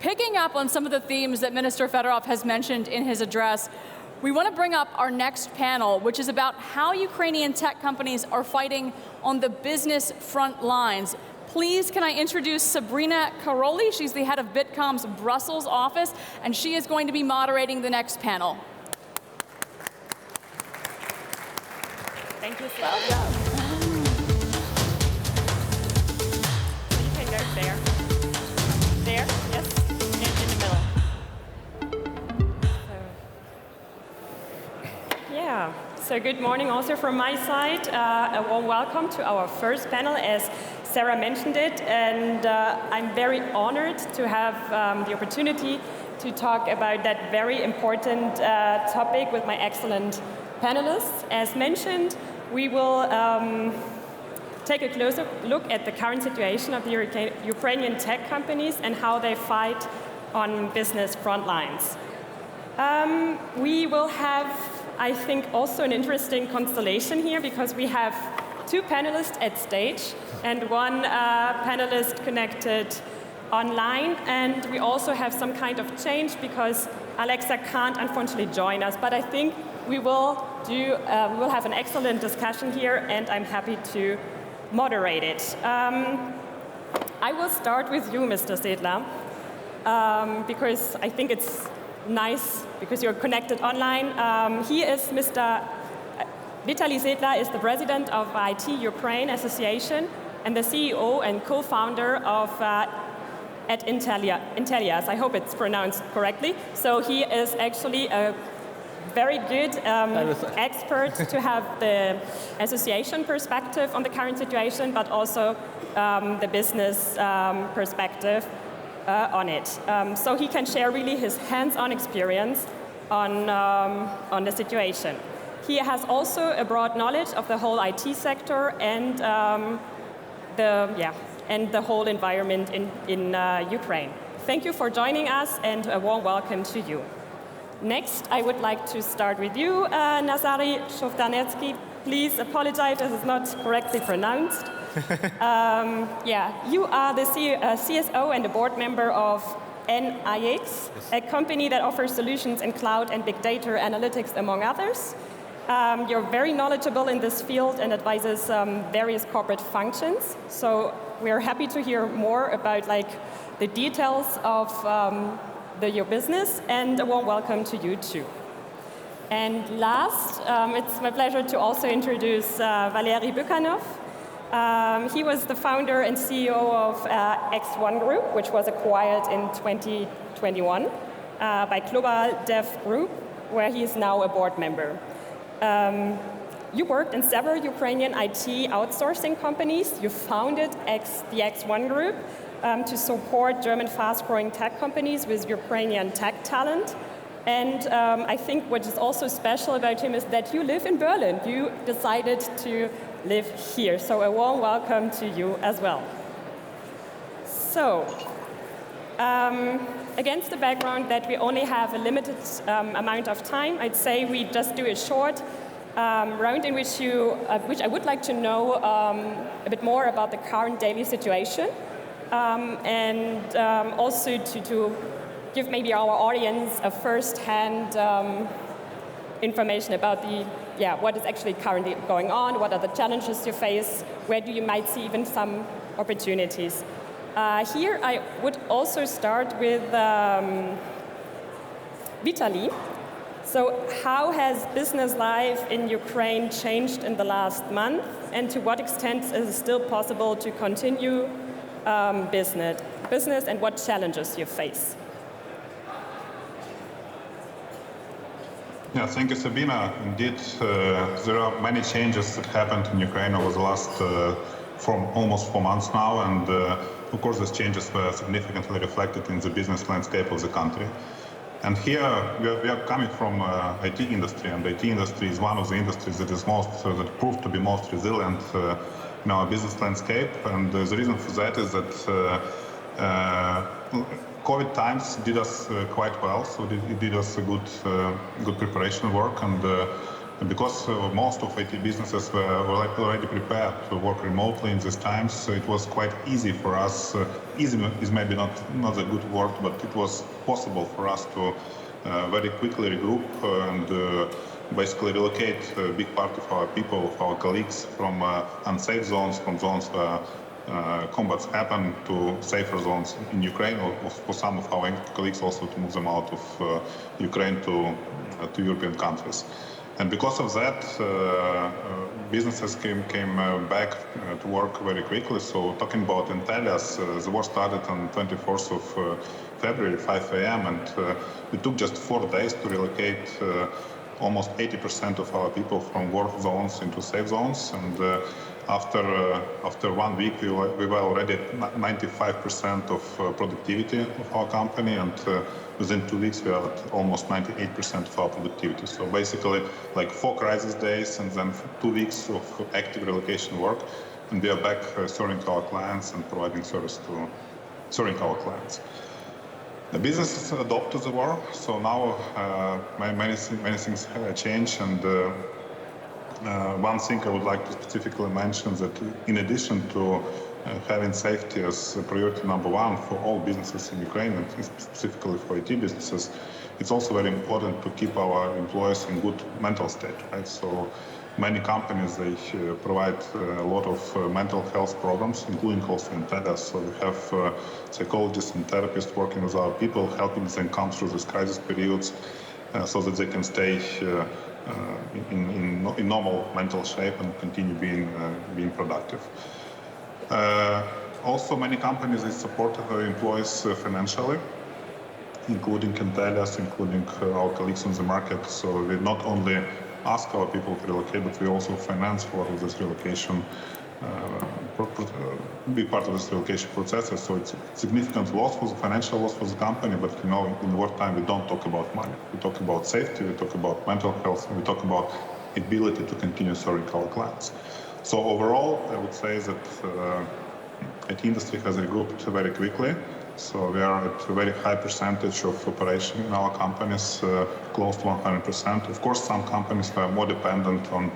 picking up on some of the themes that Minister Fedorov has mentioned in his address, we want to bring up our next panel, which is about how Ukrainian tech companies are fighting on the business front lines. Please, can I introduce Sabrina Karoli? She's the head of Bitkom's Brussels office, and she is going to be moderating the next panel. Thank you, Sedler. You can go there. There, yes, and in the middle. So good morning also from my side. A warm welcome to our first panel, as Sarah mentioned it, and I'm very honored to have the opportunity to talk about that very important topic with my excellent panelists. As mentioned, we will take a closer look at the current situation of the Ukrainian tech companies and how they fight on business front lines. We will have, I think, also an interesting constellation here, because we have two panelists at stage and one panelist connected online, and we also have some kind of change because Alexa can't unfortunately join us, but I think we will have an excellent discussion here, and I'm happy to moderate it. I will start with you, Mr. Sedler, because I think it's nice because you're connected online. He is Mr. Vitaly Sedler is the president of IT Ukraine Association and the CEO and co-founder of at Intellias. I hope it's pronounced correctly. So he is actually a very good expert to have the association perspective on the current situation, but also the business perspective on it. So he can share really his hands-on experience on the situation. He has also a broad knowledge of the whole IT sector and the whole environment in Ukraine. Thank you for joining us, and a warm welcome to you. Next, I would like to start with you, Nazariy Zhovtanetskyy. Please apologize if it's not correctly pronounced. You are the CSO and a board member of NIX, a company that offers solutions in cloud and big data analytics, among others. You're very knowledgeable in this field and advises various corporate functions. So we're happy to hear more about the details of your business, and a warm welcome to you too. And last, it's my pleasure to also introduce Valeriy Bykanov. He was the founder and CEO of X1 Group, which was acquired in 2021 by Globaldev Group, where he is now a board member. You worked in several Ukrainian IT outsourcing companies. You founded the X1 Group to support German fast-growing tech companies with Ukrainian tech talent. And I think what is also special about him is that you live in Berlin. You decided to live here. So a warm welcome to you as well. So, against the background that we only have a limited amount of time, I'd say we just do a short round in which I would like to know a bit more about the current daily situation, and also to give maybe our audience a first-hand information about what is actually currently going on, what are the challenges you face, where do you might see even some opportunities. Here I would also start with Vitaly. So how has business life in Ukraine changed in the last month, and to what extent is it still possible to continue business, and what challenges you face? Yeah, thank you, Sabina. Indeed, there are many changes that happened in Ukraine over the last almost 4 months now, and of course these changes were significantly reflected in the business landscape of the country. And here we are coming from IT industry, and the IT industry is one of the industries that is that proved to be most resilient in our business landscape. And the reason for that is that COVID times did us quite well, so it did us a good preparation work, and Because most of IT businesses were already prepared to work remotely in these times, so it was quite easy for us. Easy is maybe not a good word, but it was possible for us to very quickly regroup and basically relocate a big part of our people, of our colleagues, from unsafe zones, from zones where combats happen, to safer zones in Ukraine, or for some of our colleagues also to move them out of Ukraine to European countries. And because of that, businesses came back to work very quickly. So talking about Intellias, the war started on 24th of February, 5 a.m. and it took just 4 days to relocate almost 80% of our people from war zones into safe zones. And after 1 week, we were already at 95% of productivity of our company, and within 2 weeks, we are at almost 98% of our productivity. So basically, like 4 crisis days and then 2 weeks of active relocation work, and we are back serving our clients and providing service to serving our clients. The businesses adopt to the war, so now many things change, and one thing I would like to specifically mention that in addition to having safety as priority number 1 for all businesses in Ukraine, and specifically for IT businesses, it's also very important to keep our employees in good mental state, right? So many companies, they provide a lot of mental health programs, including also Intellias. So we have psychologists and therapists working with our people, helping them come through these crisis periods so that they can stay in normal mental shape and continue being productive. Also, many companies, they support their employees financially, including Intellias, including our colleagues on the market. So we not only ask our people to relocate, but we also finance for this relocation, big part of this relocation process. So it's significant loss for the financial loss for the company, but you know, in wartime we don't talk about money. We talk about safety, we talk about mental health, and we talk about ability to continue serving our clients. So overall, I would say that IT industry has regrouped very quickly. So we are at a very high percentage of operation in our companies, close to 100%. Of course, some companies were more dependent on,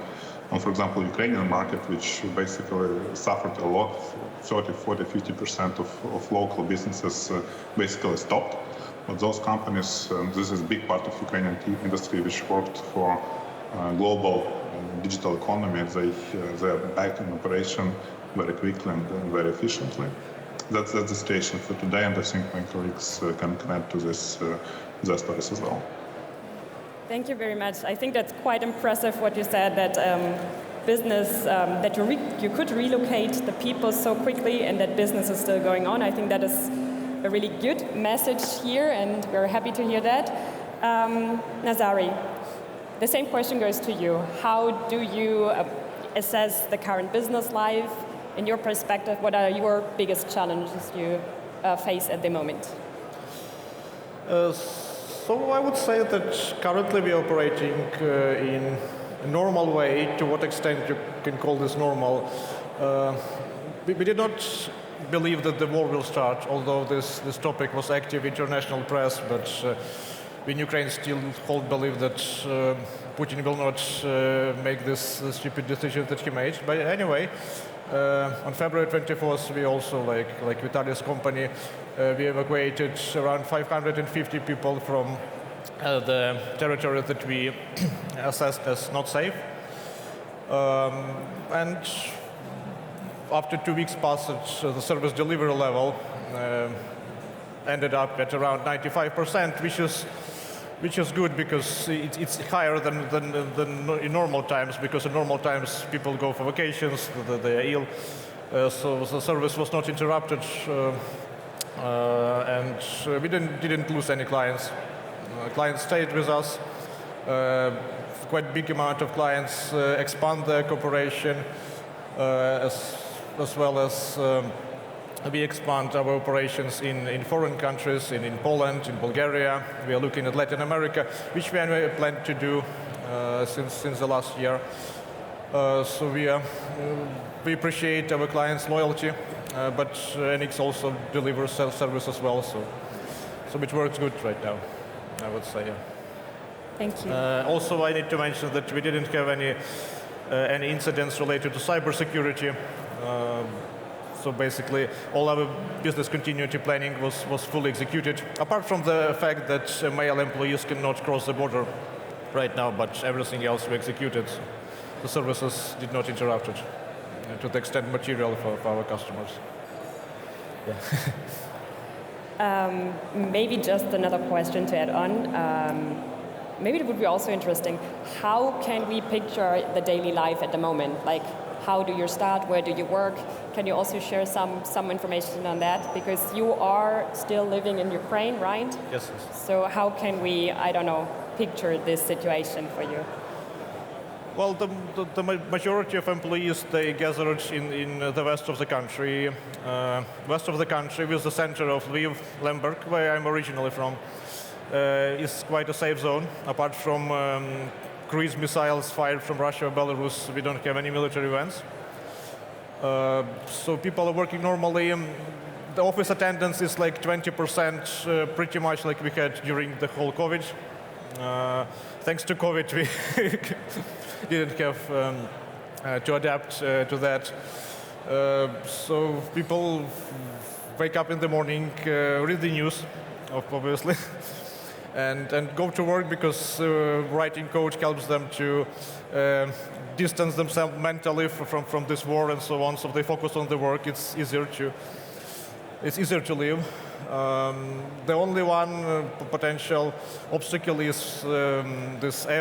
for example, Ukrainian market, which basically suffered a lot. 30, 40, 50% of local businesses basically stopped. But those companies, this is a big part of Ukrainian industry, which worked for global digital economy. They are back in operation very quickly and very efficiently. That's the situation for today, and I think my colleagues can connect to their stories as well. Thank you very much. I think that's quite impressive what you said, that business, that you could relocate the people so quickly and that business is still going on. I think that is a really good message here, and we're happy to hear that. Nazariy, the same question goes to you. How do you assess the current business life? In your perspective, what are your biggest challenges you face at the moment? So I would say that currently we are operating in a normal way. To what extent you can call this normal? We did not believe that the war will start, although this topic was active in international press, but in Ukraine still hold belief that Putin will not make this stupid decision that he made. But anyway, on February 24th, we also, like Vitaly's company, we evacuated around 550 people from the territory that we assessed as not safe. And after 2 weeks passage, the service delivery level ended up at around 95%, which is good because it's higher than in normal times, because in normal times people go for vacations, they're ill, so the service was not interrupted, and we didn't lose any clients. Clients stayed with us. Quite big amount of clients expand their cooperation, as well as we expand our operations in foreign countries, in Poland, in Bulgaria. We are looking at Latin America, which we plan to do since the last year. So we appreciate our clients' loyalty, but NX also delivers self-service as well. So it works good right now, I would say. Thank you. Also, I need to mention that we didn't have any incidents related to cybersecurity. So basically, all our business continuity planning was fully executed, apart from the fact that male employees cannot cross the border right now, but everything else we executed. The services did not interrupt it to the extent material for our customers. Yeah. Maybe just another question to add on. Maybe it would be also interesting, how can we picture the daily life at the moment? Like, how do you start? Where do you work? Can you also share some information on that? Because you are still living in Ukraine, right? Yes. So how can we, I don't know, picture this situation for you? Well, the majority of employees, they gathered in the west of the country. West of the country, with the center of Lviv, Lemberg, where I'm originally from, is quite a safe zone. Apart from cruise missiles fired from Russia or Belarus, we don't have any military events. So people are working normally. The office attendance is like 20%, pretty much like we had during the whole COVID. Thanks to COVID, we didn't have to adapt to that. So people wake up in the morning, read the news, obviously, and go to work, because writing code helps them to distance themselves mentally from this war and so on. So they focus on the work. It's easier to live. The only one potential obstacle is this